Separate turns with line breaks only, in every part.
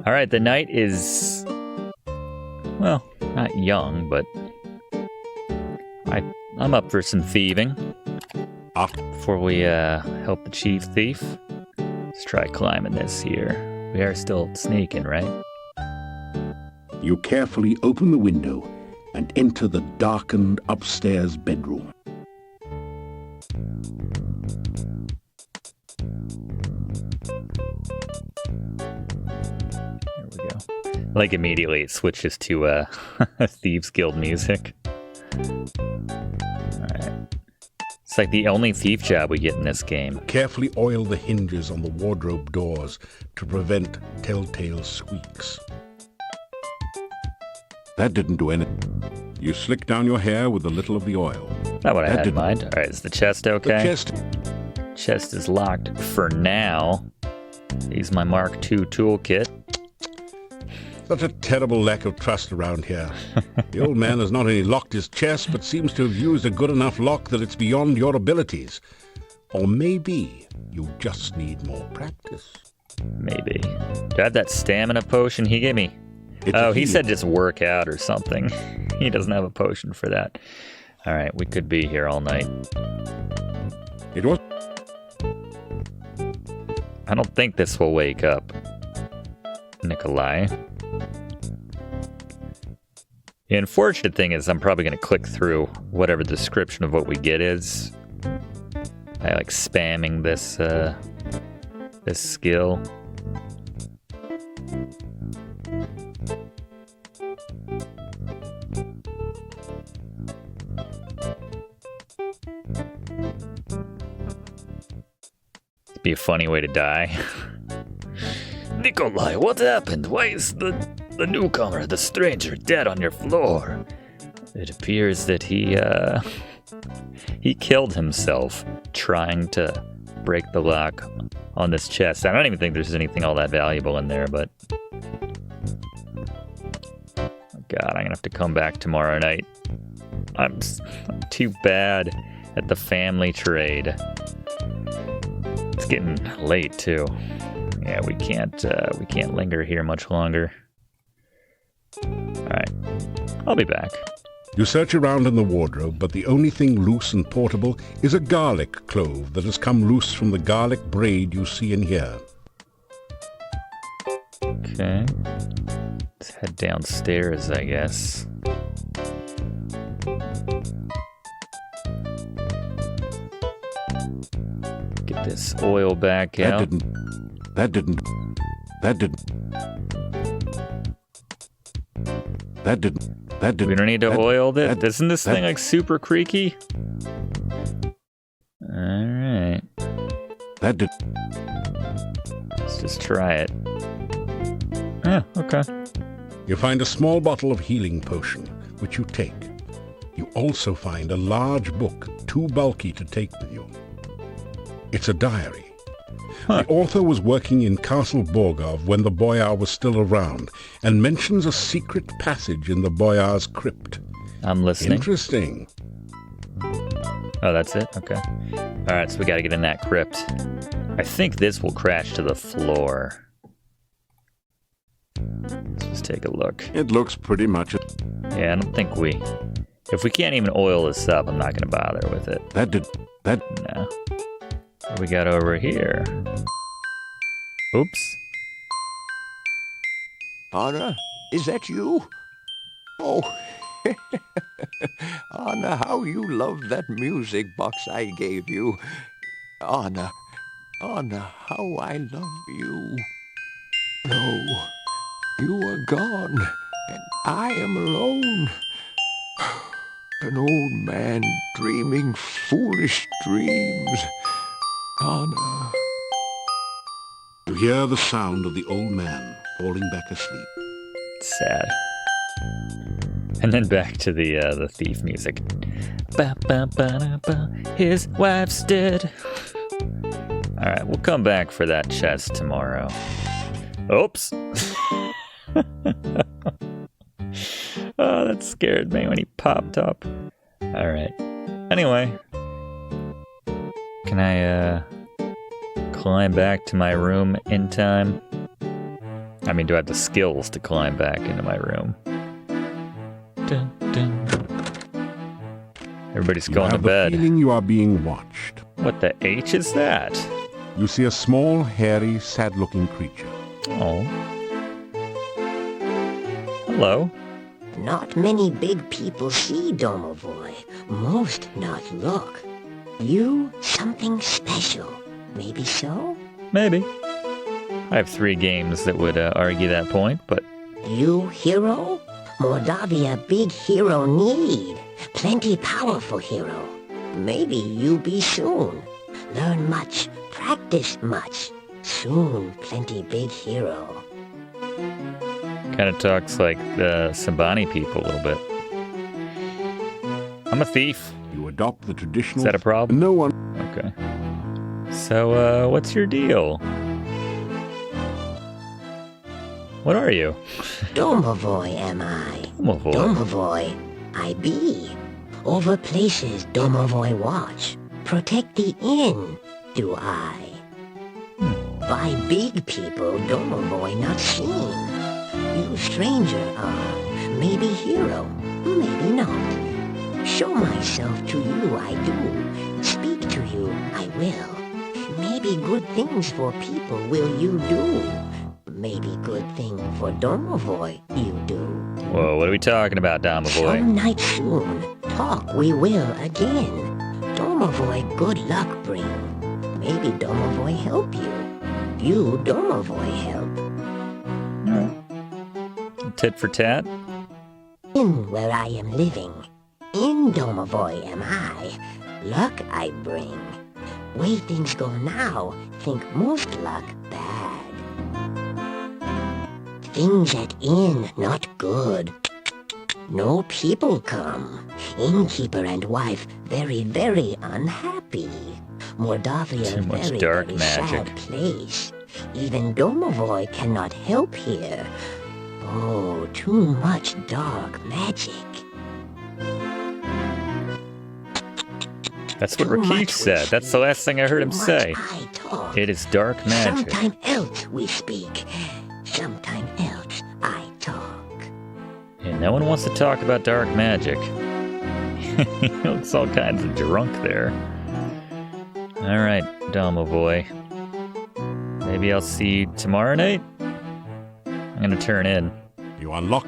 All right, the night is, well, not young, but I'm up for some thieving. Before we help the chief thief, let's try climbing this here. We are still sneaking, right?
You carefully open the window and enter the darkened upstairs bedroom.
There we go. Like immediately it switches to Thieves Guild music. Alright. It's like the only thief job we get in this game.
Carefully oil the hinges on the wardrobe doors to prevent telltale squeaks. That didn't do anything. You slick down your hair with a little of the oil.
Not what I had in mind. Alright, is the chest okay?
The
chest is locked for now. Use my Mark II toolkit.
Such a terrible lack of trust around here. The old man has not only locked his chest, but seems to have used a good enough lock that it's beyond your abilities. Or maybe you just need more practice.
Maybe. Do I have that stamina potion he gave me? He said just work out or something. He doesn't have a potion for that. All right, we could be here all night.
It was...
I don't think this will wake up Nikolai. The unfortunate thing is I'm probably going to click through whatever the description of what we get is. I like spamming this this skill. It'd be a funny way to die. Nikolai, what happened? Why is the newcomer, the stranger, dead on your floor? It appears that he killed himself trying to break the lock on this chest. I don't even think there's anything all that valuable in there, but... Oh God, I'm gonna have to come back tomorrow night. I'm too bad at the family trade. It's getting late, too. Yeah, we can't linger here much longer. Alright, I'll be back.
You search around in the wardrobe, but the only thing loose and portable is a garlic clove that has come loose from the garlic braid you see in here.
Okay. Let's head downstairs, I guess. Get this oil back out.
That didn't.
We don't need to oil this. Isn't this thing like super creaky? Alright. Let's just try it. Yeah, okay.
You find a small bottle of healing potion, which you take. You also find a large book, too bulky to take with you. It's a diary. The author was working in Castle Borgov when the Boyar was still around, and mentions a secret passage in the Boyar's crypt.
I'm listening.
Interesting.
Oh, that's it? Okay. Alright, so we gotta get in that crypt. I think this will crash to the floor. Let's just take a look.
It looks pretty much...
Yeah, I don't think we... If we can't even oil this up, I'm not gonna bother with it. No. What we got over here? Oops.
Anna, is that you? Oh, Anna, how you love that music box I gave you. Anna, how I love you. No, you are gone, and I am alone. An old man dreaming foolish dreams. Anna.
You hear the sound of the old man falling back asleep.
Sad. And then back to the thief music. Ba, ba, ba, da, ba. His wife's dead. Alright, we'll come back for that chest tomorrow. Oops. Oh, that scared me when he popped up. Alright. Anyway. Can I climb back to my room in time? I mean, do I have the skills to climb back into my room? Dun, dun. Everybody's going to
You have
bed.
the feeling you are being watched.
What the H is that?
You see a small, hairy, sad-looking creature.
Oh. Hello.
Not many big people see domovoy. Most not look. You something special. Maybe so?
Maybe. I have 3 games that would argue that point, but...
You hero? Mordavia big hero need. Plenty powerful hero. Maybe you be soon. Learn much, practice much. Soon plenty big hero.
Kind of talks like the Sabani people a little bit. I'm a thief.
You adopt the traditional...
Is that a problem?
No one...
Okay. So, what's your deal? What are you?
Domovoy am I.
Domovoy.
Domovoy I be. Over places domovoy watch. Protect the inn, do I. By big people domovoy not seen. You stranger are. Maybe hero, maybe not. Show myself to you I do. Speak to you I will. Maybe good things for people will you do. Maybe good thing for domovoy you do.
Whoa, what are we talking about, Domovoy?
Some night soon, talk we will again. Domovoy good luck bring. Maybe domovoy help you. You domovoy help.
Alright. Tit for tat?
In where I am living. In domovoy am I. Luck I bring. Way things go now, think most luck bad. Things at inn not good. No people come. Innkeeper and wife very, very unhappy. Mordavia
Too much
very,
dark
very
magic.
sad place. Even domovoy cannot help here. Oh, too much dark magic.
That's what
Too
Rakesh
much
said.
we
That's the last thing I heard him
Too much
say.
I talk.
It is dark magic.
Sometime else we speak. Sometime else I talk.
And no one wants to talk about dark magic. He looks all kinds of drunk there. Alright, Domovoy. Maybe I'll see you tomorrow night? I'm gonna turn in.
You unlock...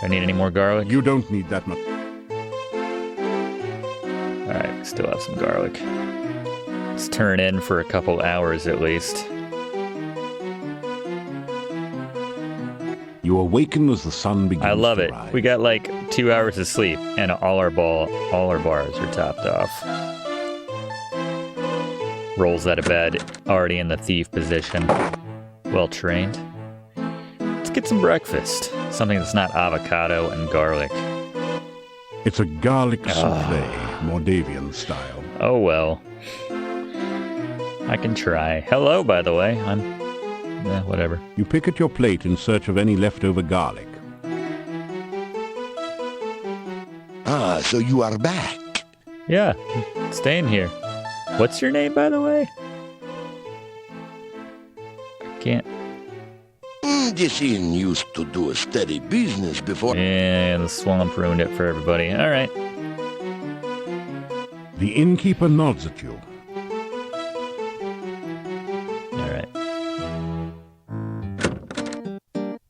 Do I need any more garlic?
You don't need that much.
Alright, still have some garlic. Let's turn in for a couple hours at least.
You awaken as the sun begins
I love
to
it.
rise.
We got like 2 hours of sleep, and all our bars are topped off. Rolls out of bed, already in the thief position. Well trained. Let's get some breakfast. Something that's not avocado and garlic.
It's a garlic souffle, Mordavian style.
Oh well. I can try. Hello, by the way. Whatever.
You pick at your plate in search of any leftover garlic.
Ah, so you are back.
Yeah, staying here. What's your name, by the way? I can't.
This inn used to do a steady business before...
Yeah, the swamp ruined it for everybody. All right.
The innkeeper nods at you.
All right.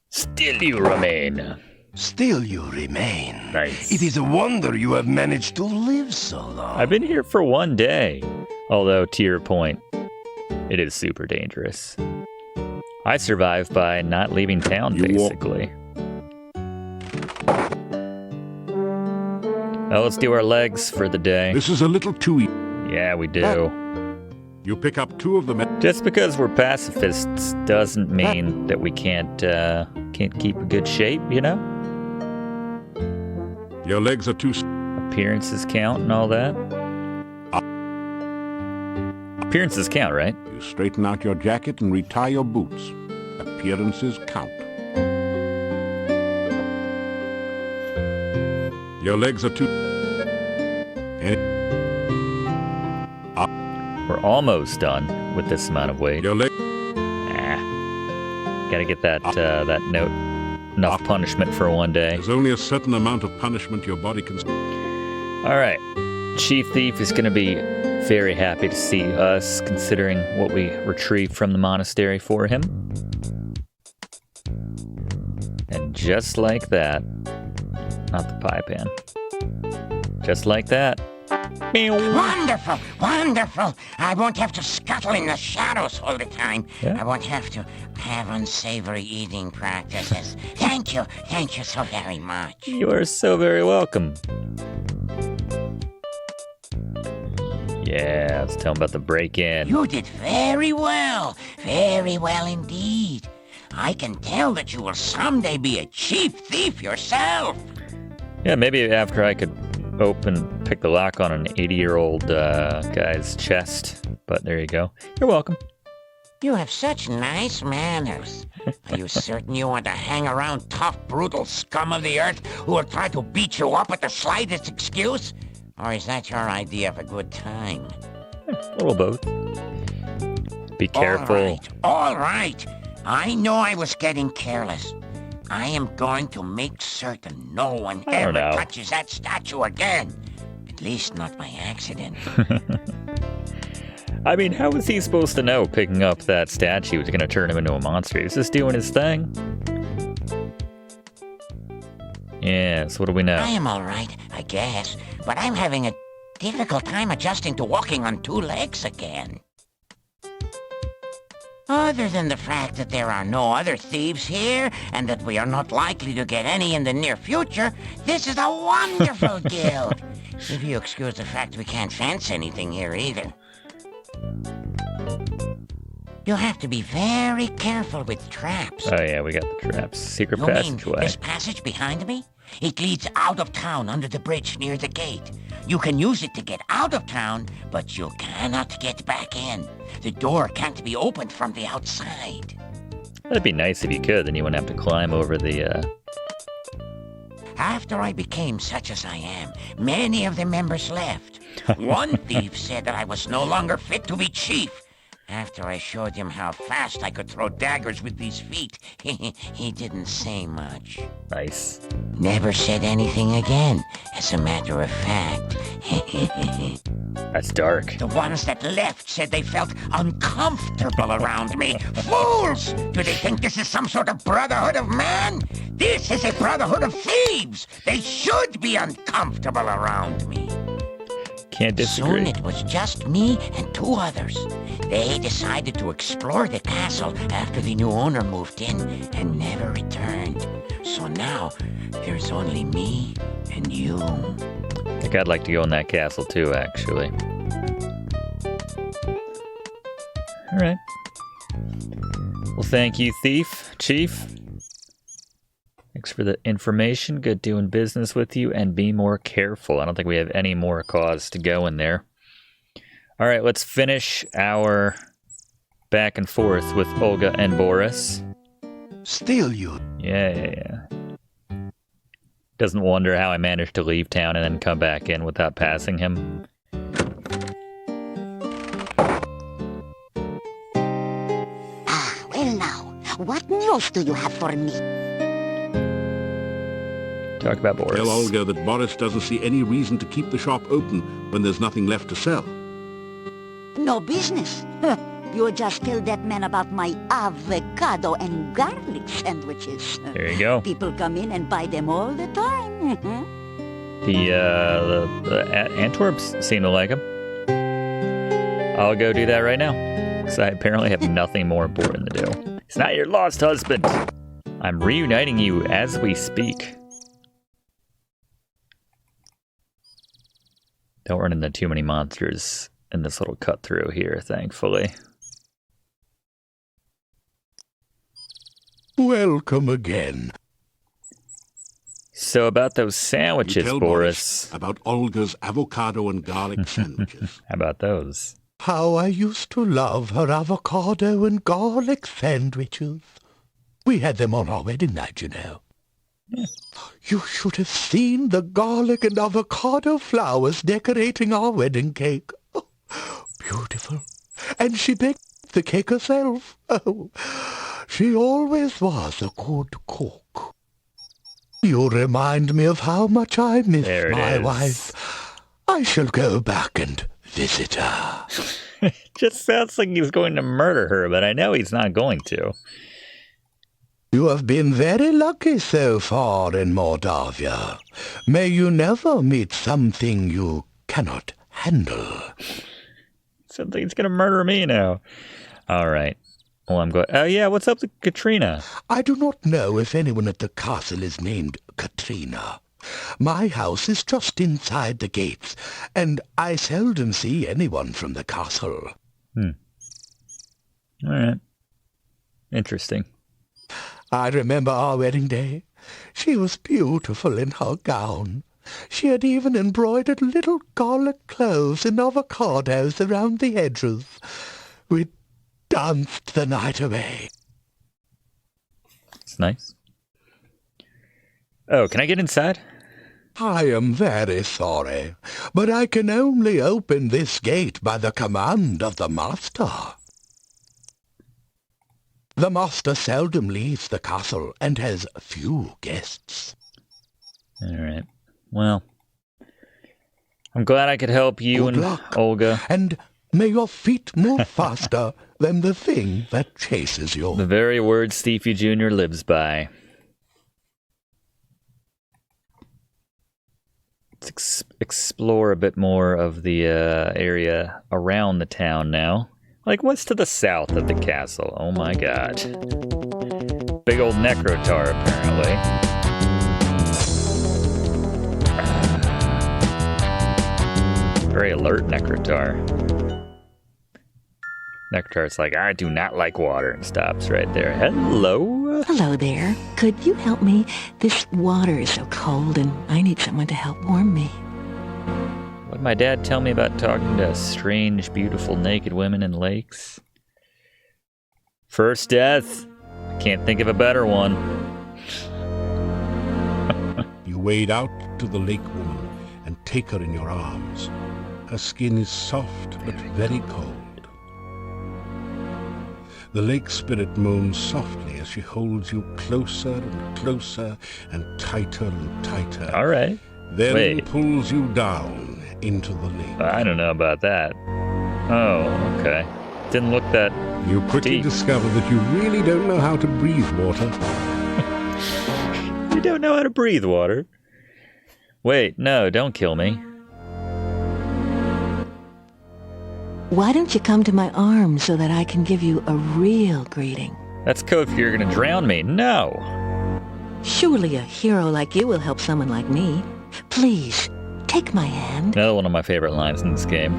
Still you remain.
Still you remain.
Nice.
It is a wonder you have managed to live so long.
I've been here for 1 day. Although, to your point, it is super dangerous. I survived by not leaving town, basically. Well, let's do our legs for the day.
This is a little too easy.
Yeah, we do.
You pick up 2 of them.
Just because we're pacifists doesn't mean that we can't keep a good shape, you know?
Your legs are too...
Appearances count and all that. Appearances count, right?
You straighten out your jacket and retie your boots. Appearances count. Your legs are too...
We're almost done with this amount of weight.
You're late.
Gotta get that that note. Enough punishment for one day.
There's only a certain amount of punishment your body can...
Alright. Chief Thief is gonna be very happy to see us, considering what we retrieved from the monastery for him. And just like that... Not the pie pan. Just like that.
Wonderful, wonderful. I won't have to scuttle in the shadows all the time.
Yeah.
I won't have to have unsavory eating practices. Thank you so very much.
You are so very welcome. Yeah, let's tell him about the break-in.
You did very well indeed. I can tell that you will someday be a chief thief yourself.
Yeah, maybe after I could pick the lock on an 80-year-old guy's chest. But there you go. You're welcome.
You have such nice manners. Are you certain you want to hang around tough, brutal scum of the earth who will try to beat you up at the slightest excuse? Or is that your idea of a good time?
A little both. Be careful.
All right. I know I was getting careless. I am going to make certain no one ever touches that statue again. At least not by accident.
I mean, how was he supposed to know picking up that statue was going to turn him into a monster? He's just doing his thing. Yeah, so what do we know?
I am all right, I guess. But I'm having a difficult time adjusting to walking on two legs again. Other than the fact that there are no other thieves here, and that we are not likely to get any in the near future, this is a wonderful guild. If you excuse the fact we can't fence anything here either. You'll have to be very careful with traps.
Oh yeah, we got the traps. Secret
You mean
passageway.
this passage behind me? It leads out of town under the bridge near the gate. You can use it to get out of town, but you cannot get back in. The door can't be opened from the outside.
That'd be nice if you could, then you wouldn't have to climb over the,
After I became such as I am, many of the members left. One thief said that I was no longer fit to be chief. After I showed him how fast I could throw daggers with these feet, he didn't say much.
Nice.
Never said anything again, as a matter of fact.
That's dark.
The ones that left said they felt uncomfortable around me. Fools! Do they think this is some sort of brotherhood of man? This is a brotherhood of thieves! They should be uncomfortable around me.
Can't disagree.
Soon it was just me and two others. They decided to explore the castle after the new owner moved in and never returned. So now, there's only me and you.
I think I'd like to go in that castle too, actually. Alright. Well, thank you, Chief. Thanks for the information. Good doing business with you, and be more careful. I don't think we have any more cause to go in there. Alright, let's finish our back and forth with Olga and Boris.
Still you.
Yeah. Doesn't wonder how I managed to leave town and then come back in without passing him.
Well now, what news do you have for me?
Talk about Boris.
Tell Olga that Boris doesn't see any reason to keep the shop open when there's nothing left to sell.
No business. You just tell that man about my avocado and garlic sandwiches.
There you go.
People come in and buy them all the time.
The Antwerps seem to like him. I'll go do that right now, because I apparently have nothing more important to do. It's not your lost husband. I'm reuniting you as we speak. Don't run into too many monsters in this little cut through here, thankfully.
Welcome again.
So about those
You
sandwiches,
tell
Boris.
about Olga's avocado and garlic sandwiches.
How about those?
How I used to love her avocado and garlic sandwiches. We had them on our wedding night, you know.
Yeah.
You should have seen the garlic and avocado flowers decorating our wedding cake. Oh, beautiful. And she baked the cake herself. Oh, she always was a good cook. You remind me of how much I miss my wife. I shall go back and visit her.
Just sounds like he's going to murder her, but I know he's not going to.
You have been very lucky so far in Mordavia. May you never meet something you cannot handle.
Sounds like he's going to murder me now. All right. Well, I'm going... Oh, yeah, what's up with Katrina?
I do not know if anyone at the castle is named Katrina. My house is just inside the gates, and I seldom see anyone from the castle.
All right. Interesting.
I remember our wedding day. She was beautiful in her gown. She had even embroidered little garlic cloves and avocados around the edges. We danced the night away.
It's nice. Oh, can I get inside?
I am very sorry, but I can only open this gate by the command of the master. The master seldom leaves the castle and has few guests.
All right. Well, I'm glad I could help you
Good
and
luck,
Olga.
And may your feet move faster than the thing that chases you.
The very words Thiefy Jr. lives by. Let's explore a bit more of the area around the town now. Like, what's to the south of the castle? Oh my god. Big old Necrotar, apparently. Very alert Necrotar. Necrotar's like, I do not like water, and stops right there. Hello?
Hello there. Could you help me? This water is so cold and I need someone to help warm me.
What did my dad tell me about talking to strange, beautiful, naked women in lakes? First death. Can't think of a better one.
You wade out to the lake woman and take her in your arms. Her skin is soft but very cold. The lake spirit moans softly as she holds you closer and closer and tighter.
All right.
Then pulls you down into the lake.
I don't know about that. Oh, okay. Didn't look that
You quickly
deep.
discover that you really don't know how to breathe water.
You don't know how to breathe water. Wait, no, don't kill me.
Why don't you come to my arms so that I can give you a real greeting?
That's code for you're gonna drown me. No.
Surely a hero like you will help someone like me. Please, take my hand.
Another one of my favorite lines in this game.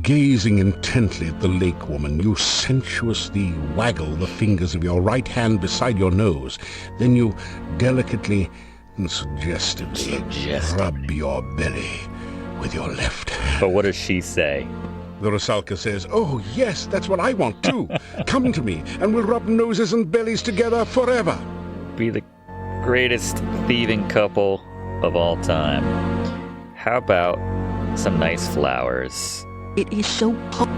Gazing intently at the lake woman, you sensuously waggle the fingers of your right hand beside your nose. Then you delicately and suggestively rub your belly with your left hand.
But what does she say?
The Rusalka says, "Oh, yes, that's what I want too. Come to me, and we'll rub noses and bellies together forever."
Be the greatest thieving couple of all time. How about some nice flowers?
It is so cold.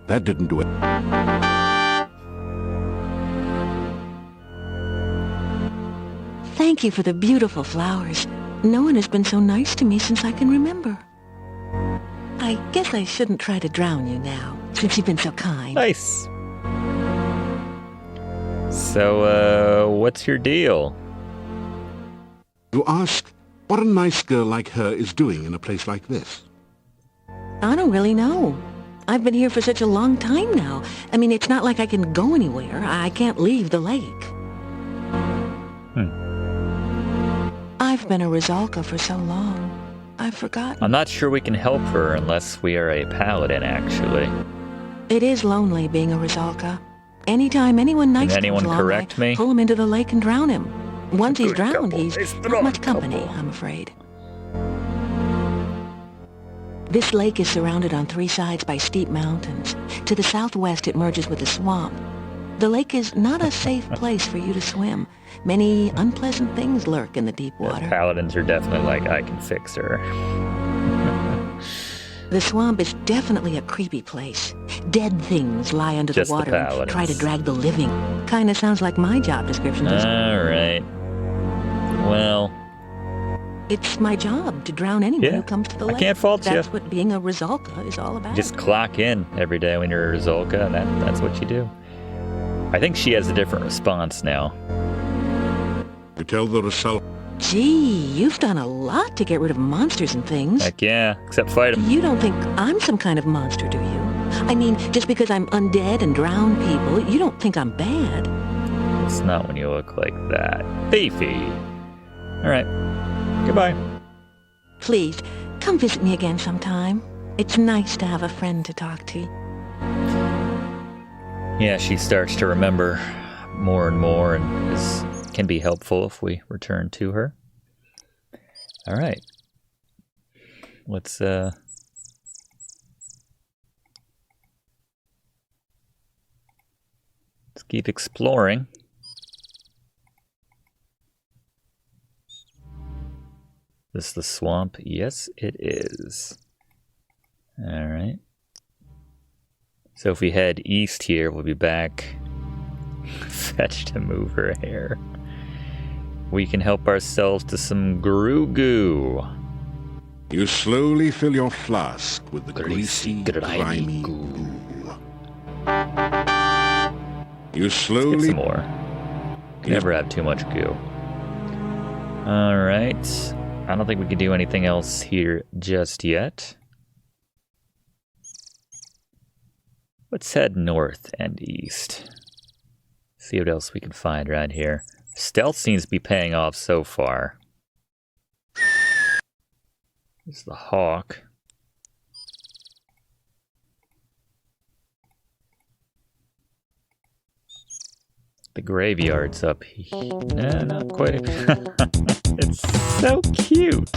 That didn't do it.
Thank you for the beautiful flowers. No one has been so nice to me since I can remember. I guess I shouldn't try to drown you now, since you've been so kind.
Nice. So, what's your deal?
You ask what a nice girl like her is doing in a place like this.
I don't really know. I've been here for such a long time now. I mean, it's not like I can go anywhere. I can't leave the lake. I've been a Rusalka for so long. I've forgotten.
I'm not sure we can help her unless we are a paladin, actually.
It is lonely being a Rusalka. Anytime anyone nice
Can anyone
comes along,
correct
I
me?
pull him into the lake and drown him. Once he's
Good
drowned,
couple.
he's
A
not
strong
much company,
couple.
I'm afraid. This lake is surrounded on 3 sides by steep mountains. To the southwest, it merges with a swamp. The lake is not a safe place for you to swim. Many unpleasant things lurk in the deep water.
Paladins are definitely like, I can fix her.
The swamp is definitely a creepy place. Dead things lie under
Just
the
the
water and
paladins.
try to drag the living. Kinda sounds like my job description, doesn't it?
Alright. Well,
It's my job to drown anyone
Yeah,
who comes to the
I
lake.
can't fault you.
That's what being a Rusalka is all about.
just clock in every day when you're a Rusalka, and that's what you do. I think she has a different response now.
You tell the Rusalka.
Gee, you've done a lot to get rid of monsters and things.
Heck yeah, except fight him.
You don't think I'm some kind of monster, do you? I mean, just because I'm undead and drown people, you don't think I'm bad.
It's not when you look like that. Thiefy. Alright. Goodbye.
Please, come visit me again sometime. It's nice to have a friend to talk to.
Yeah, she starts to remember more and more, and this can be helpful if we return to her. Alright. Let's keep exploring. This the swamp? Yes, it is. Alright. So if we head east here, we'll be back. Fetch to move her hair. We can help ourselves to some goo.
You slowly fill your flask with the greasy, grimy goo. You
Get
slowly...
some more. Can never have too much goo. Alright. I don't think we can do anything else here just yet. Let's head north and east. See what else we can find around here. Stealth seems to be paying off so far. There's the hawk. The graveyard's up here. No, not quite. It's so cute.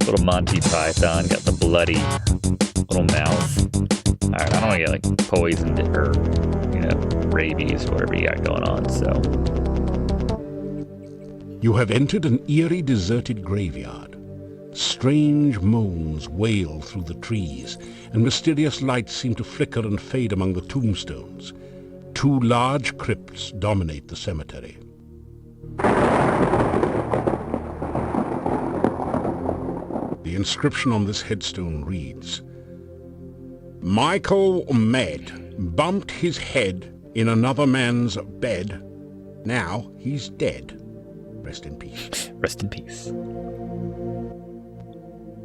Little Monty Python got the bloody little mouth. Alright, I don't want to get like poisoned or, rabies or whatever you got going on, so.
You have entered an eerie, deserted graveyard. Strange moans wail through the trees, and mysterious lights seem to flicker and fade among the tombstones. Two large crypts dominate the cemetery. The inscription on this headstone reads, Michael Med bumped his head in another man's bed. Now he's dead. Rest in peace.
Rest in peace.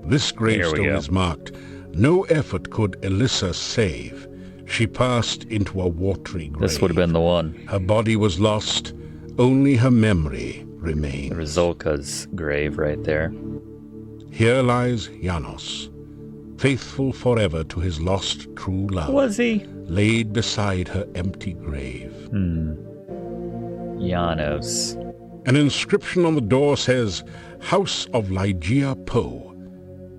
This gravestone
go.
is marked, no effort could Elissa save. She passed into a watery grave.
This would have been the one.
Her body was lost, only her memory remained.
Rusalka's grave right there.
Here lies Janos, faithful forever to his lost true love.
Was he?
Laid beside her empty grave.
Janos.
An inscription on the door says, House of Lygia Poe.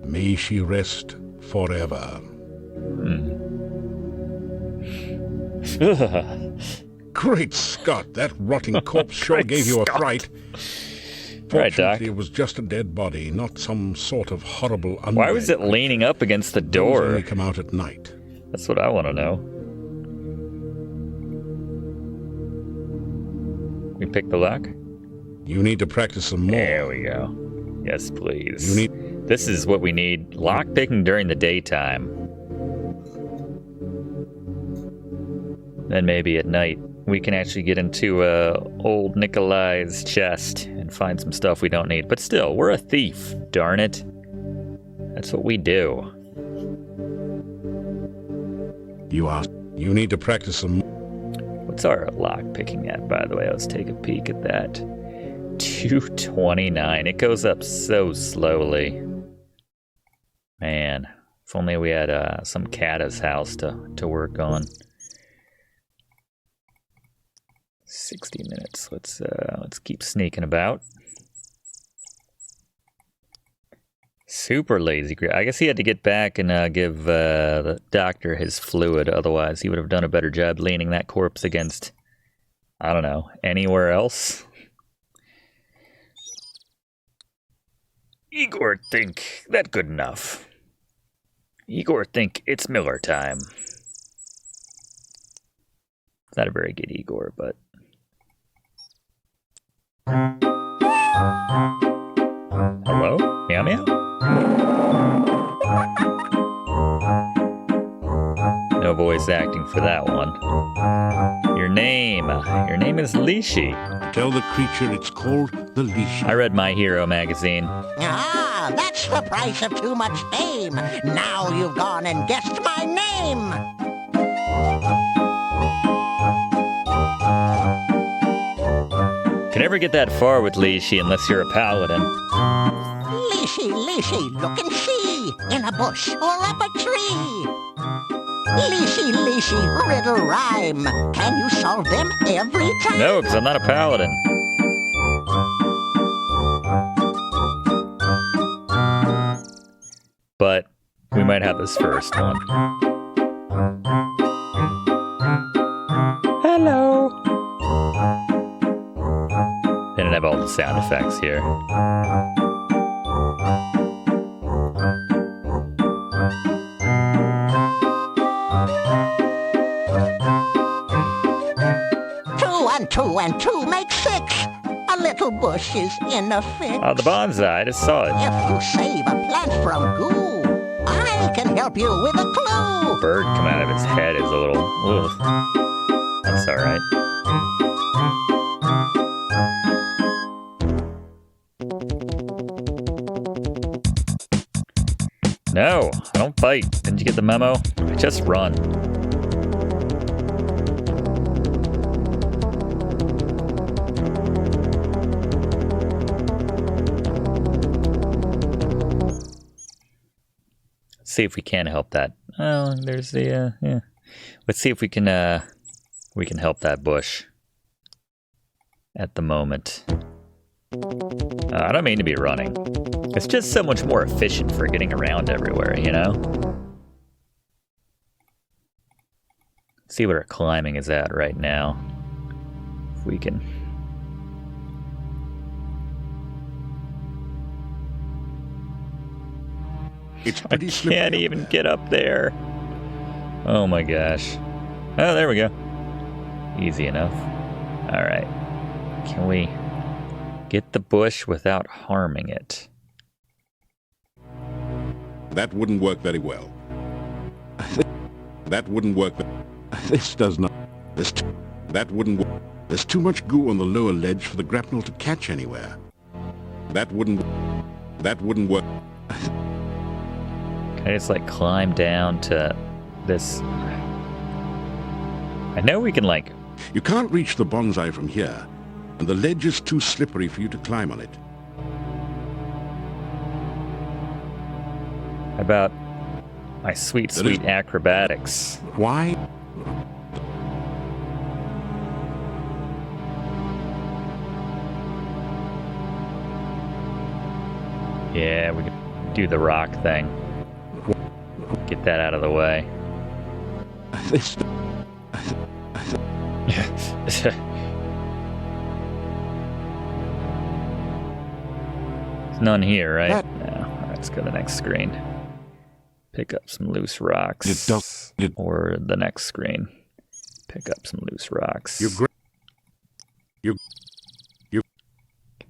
May she rest forever. Great Scott, that rotting corpse sure
Great
gave you a
Scott.
fright.
Right, Doc.
Fortunately, it was just a dead body, not some sort of horrible undead.
Why was it leaning up against the
Those
door?
only come out at night.
That's what I want to know. We pick the lock?
You need to practice some more.
There we go. Yes, please.
You need...
This is what we need. Lock picking during the daytime. Then maybe at night we can actually get into old Nikolai's chest and find some stuff we don't need. But still, we're a thief, darn it. That's what we do.
You need to practice some...
What's our lock picking at, by the way? Let's take a peek at that. 229. It goes up so slowly. Man, if only we had some Kata's house to work on. 60 minutes. Let's keep sneaking about. Super lazy. I guess he had to get back and give the doctor his fluid. Otherwise, he would have done a better job leaning that corpse against, I don't know, anywhere else. Igor think that good enough. Igor think it's Miller time. Not a very good Igor, but... Hello? Meow meow? No voice acting for that one. Your name. Your name is Lishi.
Tell the creature it's called the Lishi.
I read My Hero magazine.
Ah, that's the price of too much fame. Now you've gone and guessed my name.
Can never get that far with Lishi unless you're a paladin.
Lishi, Lishi, look and see. In a bush or up a tree. Lishi, Lishi, riddle rhyme. Can you solve them every time?
No, because I'm not a paladin. But we might have this first one. Hello. They didn't have all the sound effects here.
Two and two make six. A little bush is in a fix.
Oh, the bonsai, I just saw it.
If you save a plant from goo, I can help you with a clue.
Bird coming out of its head is a little... Ugh. That's alright. No, I don't fight. Didn't you get the memo? I just run. See if we can help that. Oh, there's the yeah. Let's see if we can help that bush at the moment. I don't mean to be running. It's just so much more efficient for getting around everywhere, you know? Let's see what our climbing is at right now. If we can...
It's pretty
I
slippery
can't
up
even
there.
get up there. Oh my gosh. Oh, there we go. Easy enough. All right. Can we get the bush without harming it?
That wouldn't work very well. That wouldn't work. This does not. That wouldn't work. There's too much goo on the lower ledge for the grapnel to catch anywhere. That wouldn't work.
Can I just like climb down to this? I know we can like...
You can't reach the bonsai from here, and the ledge is too slippery for you to climb on it.
How about my sweet, sweet acrobatics?
Why?
Yeah, we could do the rock thing. Get that out of the way.
This.
There's none here, right? No. All right, let's go to the next screen. Pick up some loose rocks. Or the next screen. Pick up some loose rocks. Get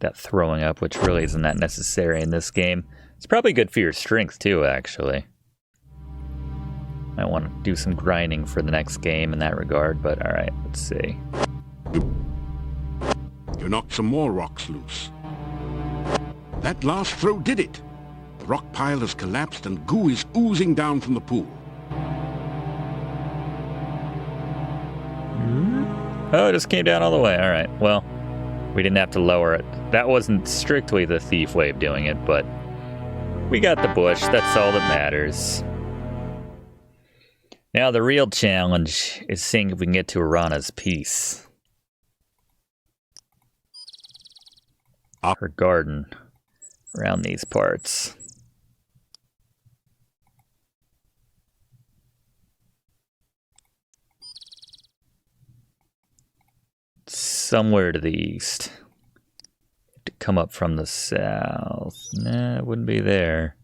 that throwing up, which really isn't that necessary in this game. It's probably good for your strength too, actually. I want to do some grinding for the next game in that regard, but all right, let's see.
You knocked some more rocks loose. That last throw did it. The rock pile has collapsed and goo is oozing down from the pool.
Oh, it just came down all the way. All right, well, we didn't have to lower it. That wasn't strictly the thief way of doing it, but we got the bush. That's all that matters. Now the real challenge is seeing if we can get to Arana's piece. Her garden around these parts. Somewhere to the east. To come up from the south. Nah, it wouldn't be there.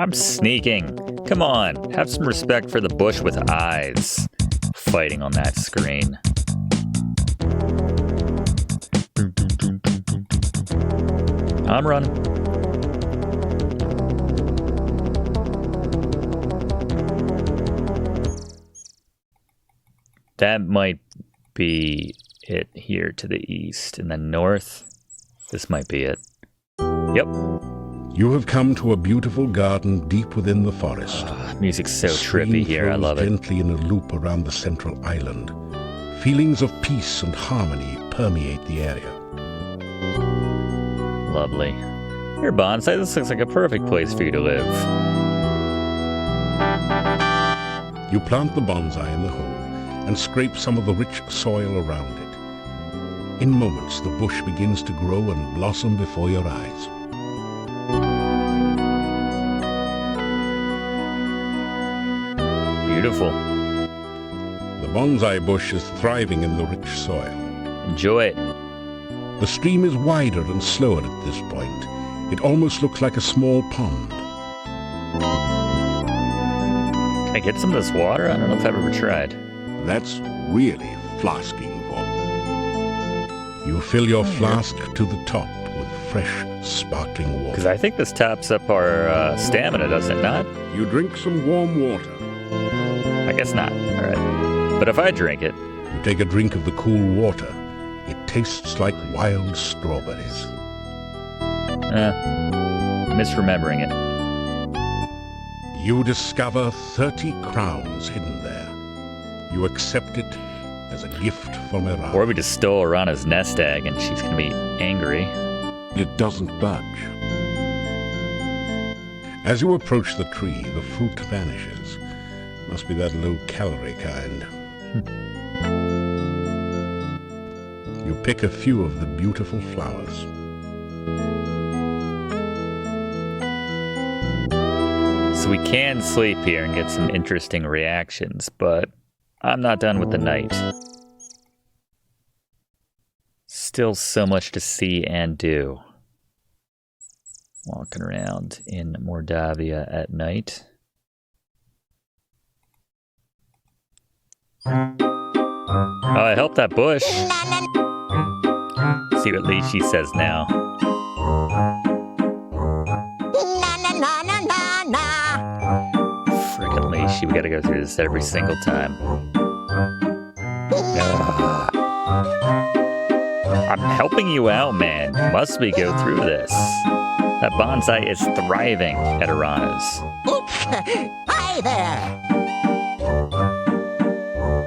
I'm sneaking. Come on, have some respect for the bush with eyes. Fighting on that screen. I'm running. That might be it here to the east. And then north, this might be it. Yep.
You have come to a beautiful garden deep within the forest.
Music's so
The stream
trippy here, I
flows
love it.
gently in a loop around the central island. Feelings of peace and harmony permeate the area.
Lovely. Here, Bonsai, this looks like a perfect place for you to live.
You plant the bonsai in the hole and scrape some of the rich soil around it. In moments, the bush begins to grow and blossom before your eyes.
Beautiful.
The bonsai bush is thriving in the rich soil.
Enjoy it.
The stream is wider and slower at this point. It almost looks like a small pond.
Can I get some of this water? I don't know if I've ever tried.
That's really flasking for. You fill your flask to the top with fresh, sparkling water.
Because I think this tops up our stamina, does it not?
You drink some warm water.
I guess not. All right. But if I drink it,
You take a drink of the cool water. It tastes like wild strawberries.
misremembering it.
You discover 30 crowns hidden there. You accept it as a gift from Iran.
Or we just stole Arana's nest egg and she's going to be angry.
It doesn't budge. As you approach the tree, the fruit vanishes. Must be that low-calorie kind. You pick a few of the beautiful flowers.
So we can sleep here and get some interesting reactions, but I'm not done with the night. Still so much to see and do. Walking around in Mordavia at night. Oh, I helped that bush. See what Lishi says now. Frickin' Lishi, we gotta go through this every single time. Ugh. I'm helping you out, man. Must we go through this? That bonsai is thriving at Arana's.
Oops! Hi there!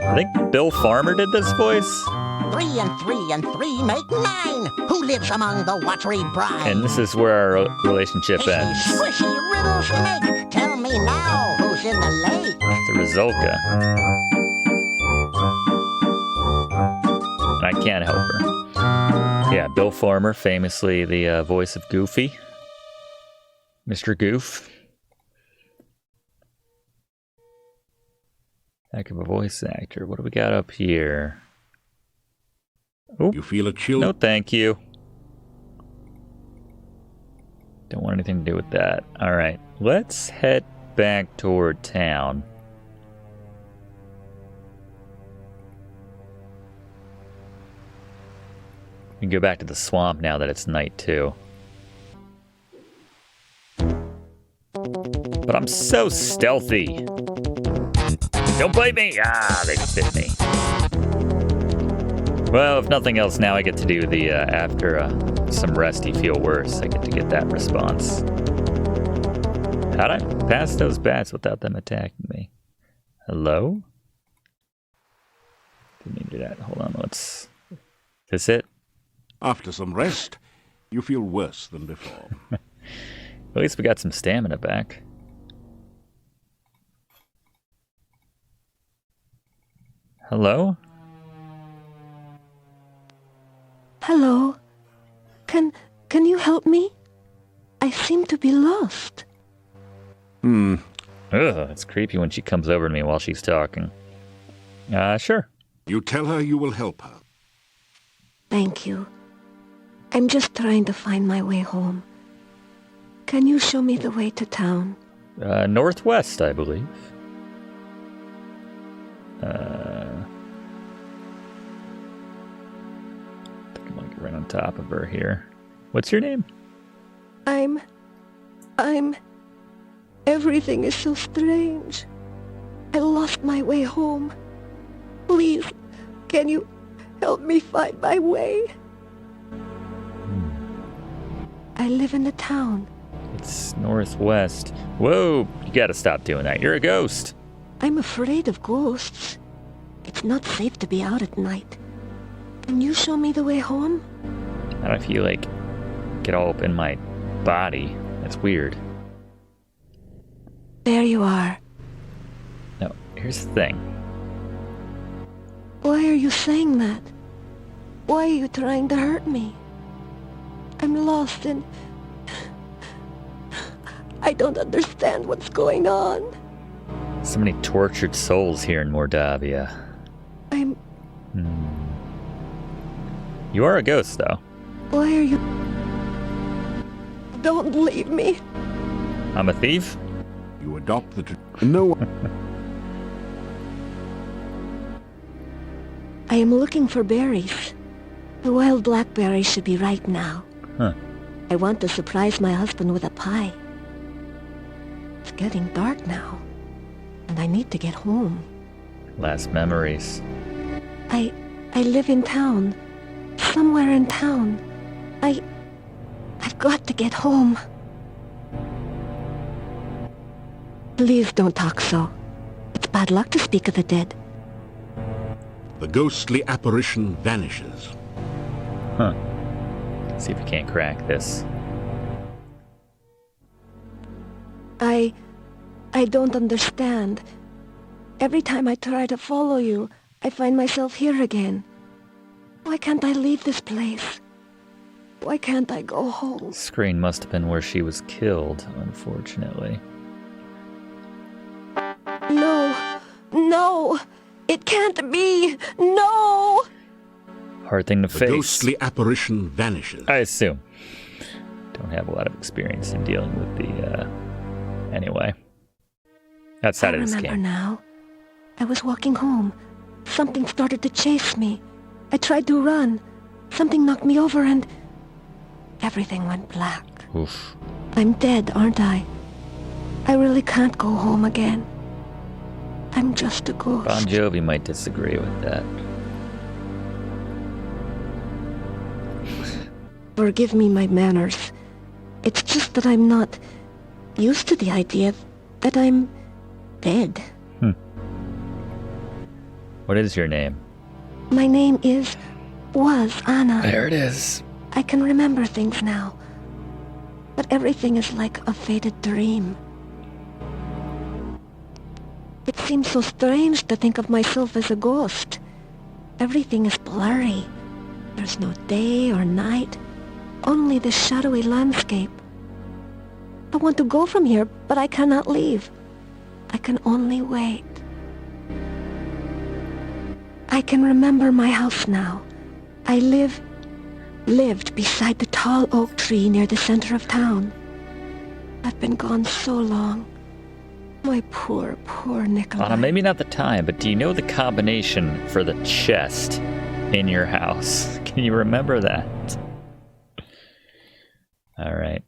I think Bill Farmer did this voice.
3 and 3 and 3 make 9. Who lives among the watery brine?
And this is where our relationship
Hey,
ends.
squishy riddle snake, tell me now who's in the lake?
The Rusalka. I can't help her. Yeah, Bill Farmer, famously the voice of Goofy. Mr. Goof. Heck of a voice actor. What do we got up here?
You feel a chill.
No, thank you. Don't want anything to do with that. All right, let's head back toward town. We can go back to the swamp now that it's night too. But I'm so stealthy. Don't bite me! Ah, they bit me. Well, if nothing else, now I get to do the, after some rest, you feel worse. I get to get that response. How'd I pass those bats without them attacking me? Hello? Didn't mean to do that. Hold on, let's... Is this it?
After some rest, you feel worse than before.
At least we got some stamina back. Hello?
Hello. Can you help me? I seem to be lost.
Ugh, it's creepy when she comes over to me while she's talking. Sure.
You tell her you will help her.
Thank you. I'm just trying to find my way home. Can you show me the way to town?
Northwest, I believe. I think I'm like right on top of her here. What's your name?
I'm... Everything is so strange. I lost my way home. Please, can you help me find my way? I live in the town.
It's northwest. Whoa, you gotta stop doing that. You're a ghost.
I'm afraid of ghosts. It's not safe to be out at night. Can you show me the way home?
Not if you, like, get all up in my body. That's weird.
There you are.
No, here's the thing.
Why are you saying that? Why are you trying to hurt me? I'm lost and... I don't understand what's going on.
So many tortured souls here in Mordavia.
I'm...
You are a ghost, though.
Why are you... Don't leave me.
I'm a thief?
You adopt the... No.
I am looking for berries. The wild blackberries should be ripe now.
Huh.
I want to surprise my husband with a pie. It's getting dark now, and I need to get home.
Last memories.
I live in town. Somewhere in town. I've got to get home. Please don't talk so. It's bad luck to speak of the dead.
The ghostly apparition vanishes.
Huh. See if we can't crack this.
I don't understand. Every time I try to follow you, I find myself here again. Why can't I leave this place? Why can't I go home?
Screen must have been where she was killed, unfortunately.
No! It can't be! No!
Hard thing to
The
face.
ghostly apparition vanishes.
I assume. Don't have a lot of experience in dealing with the, Anyway. Outside of this
I remember
game.
now. I was walking home. Something started to chase me. I tried to run. Something knocked me over and... everything went black.
Oof.
I'm dead, aren't I? I really can't go home again. I'm just a ghost.
Bon Jovi might disagree with that.
Forgive me my manners. It's just that I'm not used to the idea that I'm dead.
What is your name?
My name was Anna.
There it is.
I can remember things now. But everything is like a faded dream. It seems so strange to think of myself as a ghost. Everything is blurry. There's no day or night, only this shadowy landscape. I want to go from here, but I cannot leave. I can only wait. I can remember my house now. I lived beside the tall oak tree near the center of town. I've been gone so long. My poor Nikolai.
Maybe not the time, but do you know the combination for the chest in your house? Can you remember that? All right.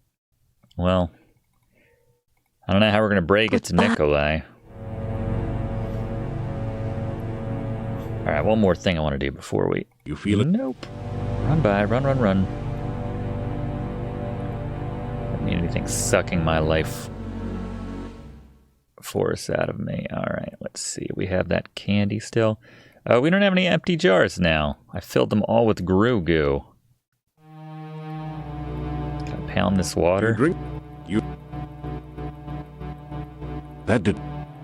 Well, I don't know how we're going to break it to Nikolai. All right, one more thing I want to do before we...
You feel it?
Nope. Run by, run. Don't need anything sucking my life force out of me. All right, let's see. We have that candy still. We don't have any empty jars now. I filled them all with goo. Can I pound this water?
Drink. You. That
Do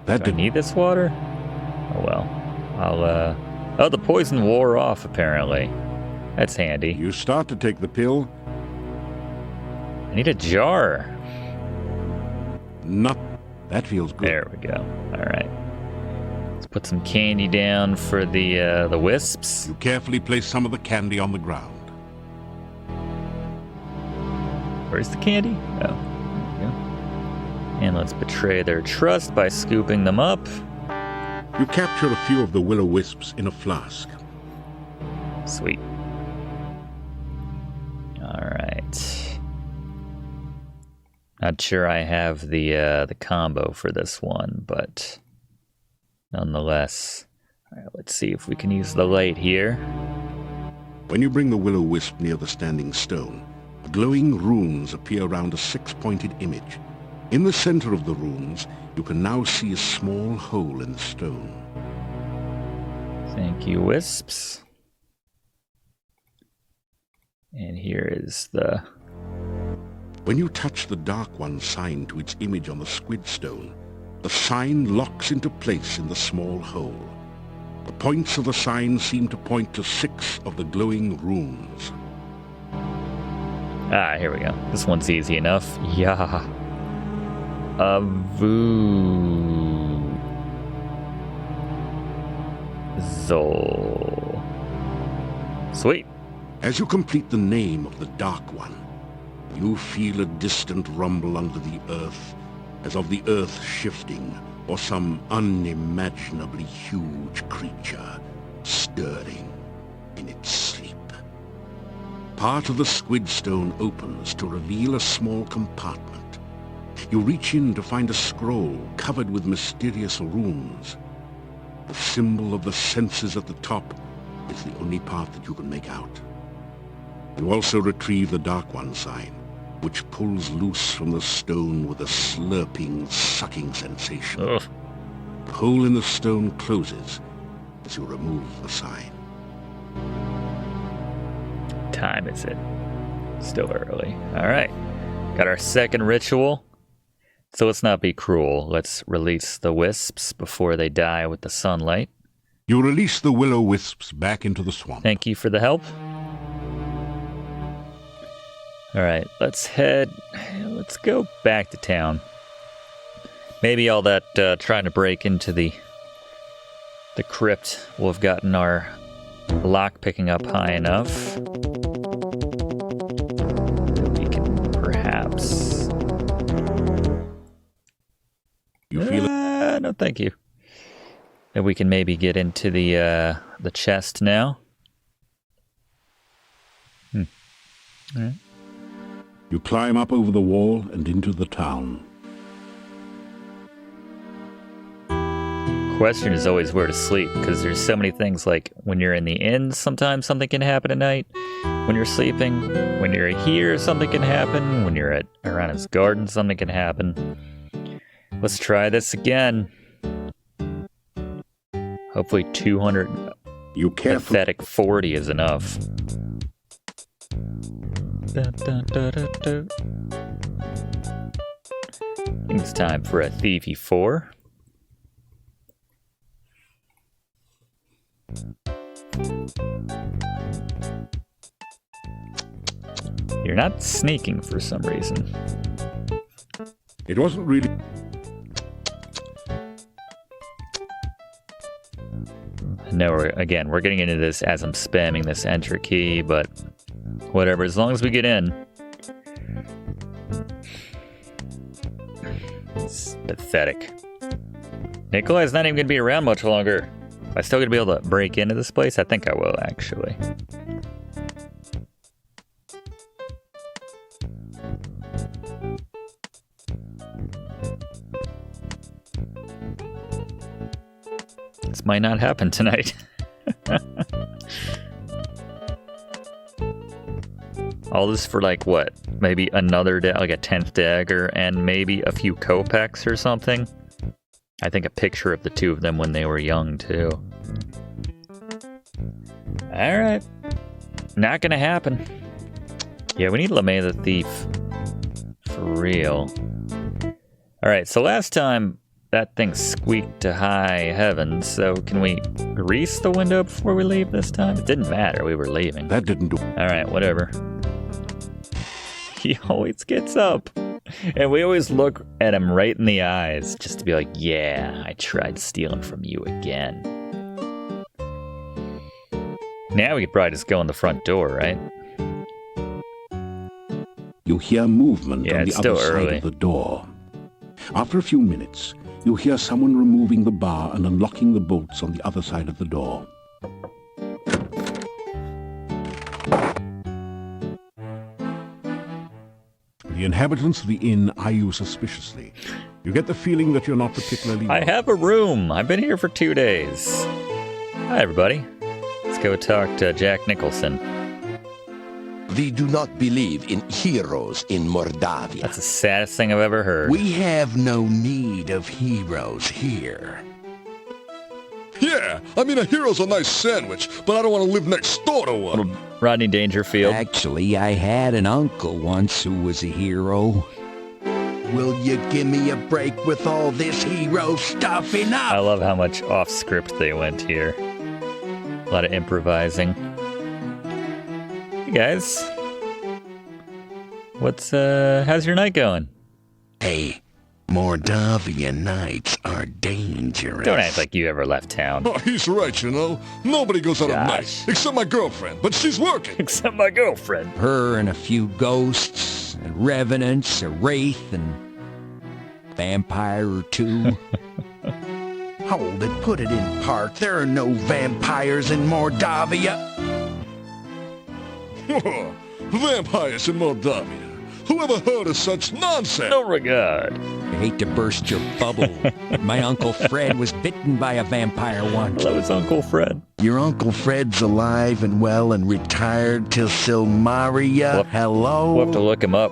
I need this water? Oh well. I'll Oh, the poison wore off apparently. That's handy.
You start to take the pill.
I need a jar.
Not. That feels good.
There we go. All right. Let's put some candy down for the wisps.
You carefully place some of the candy on the ground.
Where's the candy? Oh, there we go. And let's betray their trust by scooping them up.
You capture a few of the will-o-wisps in a flask.
Sweet. Alright. Not sure I have the combo for this one, but nonetheless. Alright, let's see if we can use the light here.
When you bring the will-o-wisp near the standing stone, glowing runes appear around a 6-pointed image. In the center of the runes, you can now see a small hole in the stone.
Thank you, wisps. And here is the...
When you touch the Dark One sign to its image on the squid stone, the sign locks into place in the small hole. The points of the sign seem to point to 6 of the glowing runes.
Ah, here we go. This one's easy enough. Yeah. Avu. Zol. Sweet.
As you complete the name of the Dark One, you feel a distant rumble under the earth, as of the earth shifting, or some unimaginably huge creature stirring in its sleep. Part of the squid stone opens to reveal a small compartment. You reach in to find a scroll covered with mysterious runes. The symbol of the senses at the top is the only part that you can make out. You also retrieve the Dark One sign, which pulls loose from the stone with a slurping, sucking sensation.
Ugh.
The hole in the stone closes as you remove the sign.
Time is it? Still early. Alright. Got our second ritual. So let's not be cruel. Let's release the wisps before they die with the sunlight.
You release the will-o-wisps back into the swamp.
Thank you for the help. Alright, let's go back to town. Maybe all that trying to break into the crypt will have gotten our lockpicking up high enough that we can perhaps...
You feel it?
No, thank you. That we can maybe get into the chest now. All right.
You climb up over the wall and into the town.
Question is always where to sleep, because there's so many things, like when you're in the inn, sometimes something can happen at night. When you're sleeping, when you're here, something can happen. When you're around his garden, something can happen. Let's try this again. Hopefully 200 pathetic 40 is enough. I think it's time for a Thiefy 4. You're not sneaking for some reason.
It wasn't really...
No, we're getting into this as I'm spamming this enter key, but whatever, as long as we get in. It's pathetic. Nikolai's not even going to be around much longer. Am I still going to be able to break into this place? I think I will, actually. This might not happen tonight. All this for like what? Maybe another like a 10th dagger and maybe a few kopecks or something. I think a picture of the two of them when they were young too. Alright. Not gonna happen. Yeah, we need LeMay the Thief. For real. Alright, so last time that thing squeaked to high heaven, so can we grease the window before we leave this time? It didn't matter, we were leaving.
That didn't do...
Alright, whatever. He always gets up. And we always look at him right in the eyes, just to be like, yeah, I tried stealing from you again. Now we could probably just go in the front door, right?
You hear movement on the
it's still
other
early.
side of the door. After a few minutes, you hear someone removing the bar and unlocking the bolts on the other side of the door. The inhabitants of the inn eye you suspiciously. You get the feeling that you're not particularly...
I have a room. I've been here for 2 days. Hi, everybody. Let's go talk to Jack Nicholson.
We do not believe in heroes in Mordavia.
That's the saddest thing I've ever heard.
We have no need of heroes here.
Yeah, I mean, a hero's a nice sandwich, but I don't want to live next door to one.
Rodney Dangerfield.
Actually, I had an uncle once who was a hero.
Will you give me a break with all this hero stuff? Enough!
I love how much off script they went here. A lot of improvising. Hey guys. How's your night going?
Hey, Mordavia nights are dangerous.
Don't act like you ever left town.
Oh, he's right, you know. Nobody goes out at night,
Gosh.
except my girlfriend, but she's working.
Except my girlfriend.
Her and a few ghosts, and revenants, a wraith, and vampire or two.
Hold it, put it in park. There are no vampires in Mordavia.
Vampires in Moldavia. Whoever heard of such nonsense?
No regard.
I hate to burst your bubble. My Uncle Fred was bitten by a vampire once.
Hello, it's Uncle Fred.
Your Uncle Fred's alive and well and retired till Silmaria.
We'll-
Hello?
We'll have to look him up.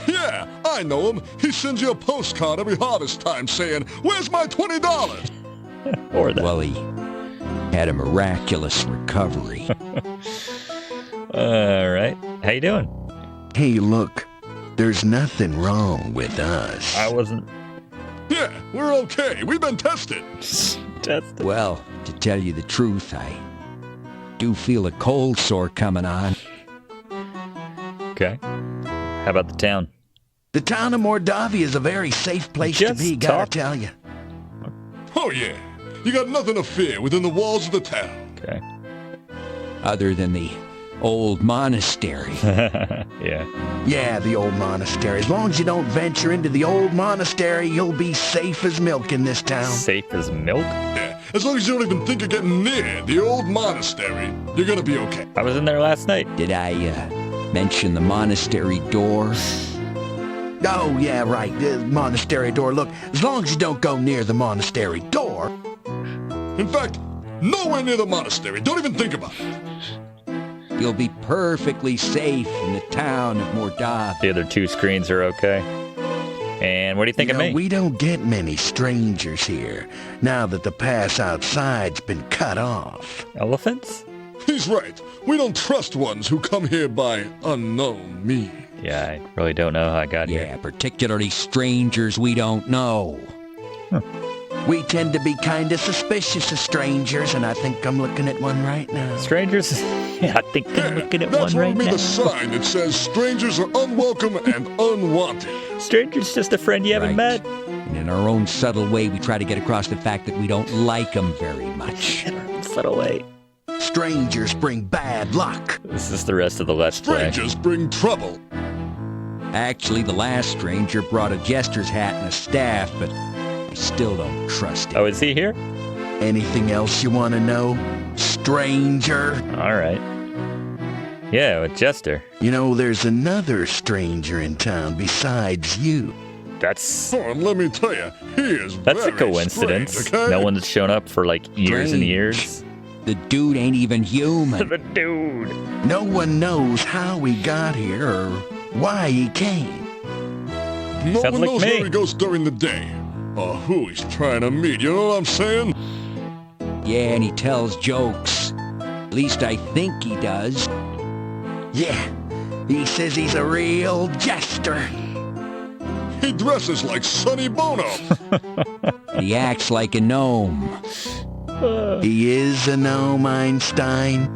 Yeah, I know him. He sends you a postcard every harvest time saying, "Where's my $20?"
Or that.
Well, he had a miraculous recovery.
All right. How you doing?
Hey, look. There's nothing wrong with us.
I wasn't
Yeah, we're okay. We've been tested.
tested.
Well, to tell you the truth, I do feel a cold sore coming on.
Okay. How about the town?
The town of Mordavia is a very safe place to
Just
be, gotta
talk.
tell you.
Oh, yeah. You got nothing to fear within the walls of the town.
Okay.
Other than the old monastery.
Yeah.
Yeah, the old monastery. As long as you don't venture into the old monastery, you'll be safe as milk in this town.
Safe as milk?
Yeah, as long as you don't even think of getting near the old monastery, you're gonna be okay.
I was in there last night.
Did I mention the monastery door?
Oh, yeah, right. The monastery door. Look, as long as you don't go near the monastery door.
In fact, nowhere near the monastery. Don't even think about it.
You'll be perfectly safe in the town of Mordavia.
The other 2 screens are okay. And what do you think
You
of
know,
me?
we don't get many strangers here, now that the pass outside's been cut off.
Elephants?
He's right. We don't trust ones who come here by unknown means.
Yeah, I really don't know how I got here.
Yeah, particularly strangers we don't know.
We tend to be kind of suspicious of strangers, and I think I'm looking at one right now.
Strangers? Yeah, I think I'm looking at
That's
one
what
right
will be
now.
the sign that says strangers are unwelcome and unwanted.
Stranger's just a friend you haven't
Right.
met.
And in our own subtle way, we try to get across the fact that we don't like them very much.
Subtle way.
Strangers bring bad luck.
This is the rest of the Let's Play.
Strangers bring trouble.
Actually, the last stranger brought a jester's hat and a staff, but I still don't trust him.
Oh, is he here?
Anything else you want to know, stranger?
All right. Yeah, with Jester.
You know, there's another stranger in town besides you.
That's
Oh, and let me tell you, he is
that's a
very
coincidence.
strange, okay?
No one's shown up for like years and
Strange.
years.
The dude ain't even human.
The dude.
No one knows how he got here or why he came.
No
Sounds
one
like
knows
me.
where he goes during the day, or who he's trying to meet, you know what I'm saying?
Yeah, and he tells jokes. At least I think he does.
Yeah, he says he's a real jester.
He dresses like Sonny Bono.
And he acts like a gnome.
He is a gnome, Einstein.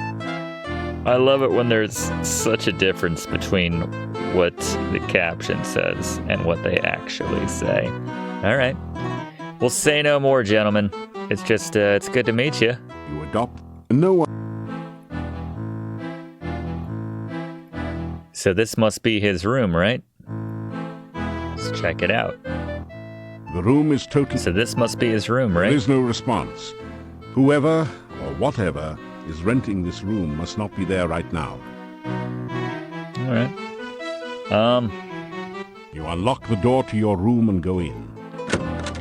I love it when there's such a difference between what the caption says and what they actually say. All right. We'll say no more, gentlemen. It's just, it's good to meet you.
You adopt no one.
So this must be his room, right? Let's check it out.
The room is totally...
So this must be his room,
There
right?
is no response. Whoever or whatever is renting this room must not be there right now.
Alright.
You unlock the door to your room and go in.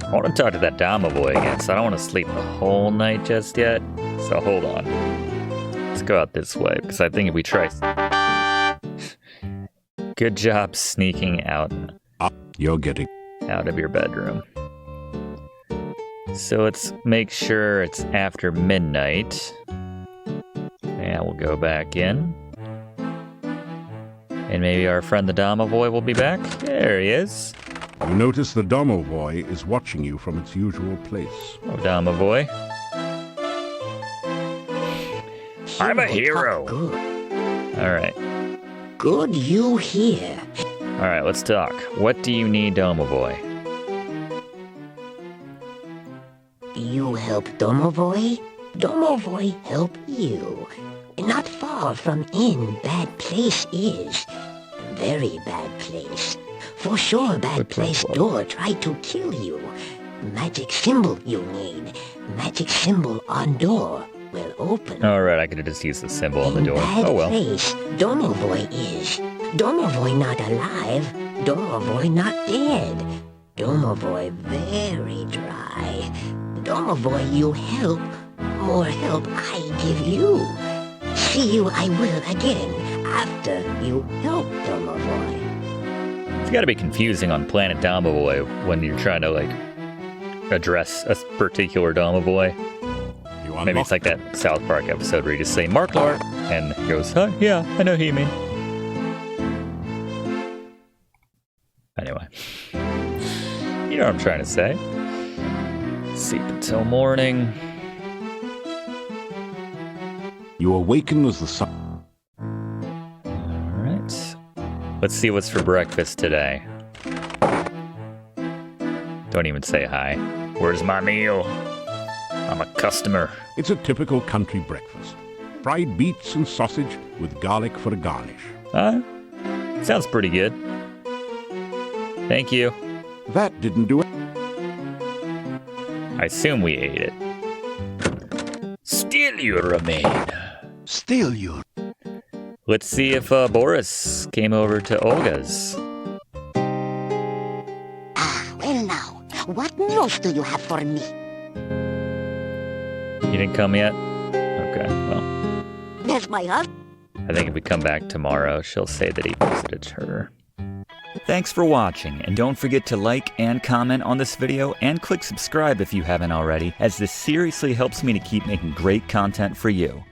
I want to talk to that domovoy again, so I don't want to sleep the whole night just yet. So hold on. Let's go out this way, because I think if we try... Good job sneaking out
You're getting...
out of your bedroom. So let's make sure it's after midnight. And we'll go back in. And maybe our friend the domovoy will be back. There he is.
You notice the domovoy is watching you from its usual place.
Oh, domovoy. I'm a hero.
Good.
Alright.
Good you here.
Alright, let's talk. What do you need, domovoy?
You help Domovoy, Domovoy help you. Not far from inn bad place is. Very bad place. For sure bad place door tried to kill you. Magic symbol you need. Magic symbol on door will open.
Alright, I could have just used the symbol on the door.
Bad
Oh well.
place Domovoy is. Domovoy not alive. Domovoy not dead. Domovoy very dry. Domovoy you help. More help I give you. See you I will again after you help Domovoy.
It's gotta be confusing on Planet Domovoy when you're trying to, like, address a particular domovoy.
You
Maybe
unlock
it's like that South Park episode where you just say, Mark Lart, and he goes, huh, yeah, I know who you mean. Anyway. You know what I'm trying to say. Sleep until morning.
You awaken as the sun...
Alright. Let's see what's for breakfast today. Don't even say hi. Where's my meal? I'm a customer.
It's a typical country breakfast. Fried beets and sausage with garlic for a garnish.
Sounds pretty good. Thank you.
That didn't do it.
I assume we ate it. Still you remain.
Still you.
Let's see if Boris came over to Olga's.
Well now, what news do you have for me?
He didn't come yet? Okay, well.
There's my husband.
I think if we come back tomorrow, she'll say that he visited her.
Thanks for watching, and don't forget to like and comment on this video, and click subscribe if you haven't already, as this seriously helps me to keep making great content for you.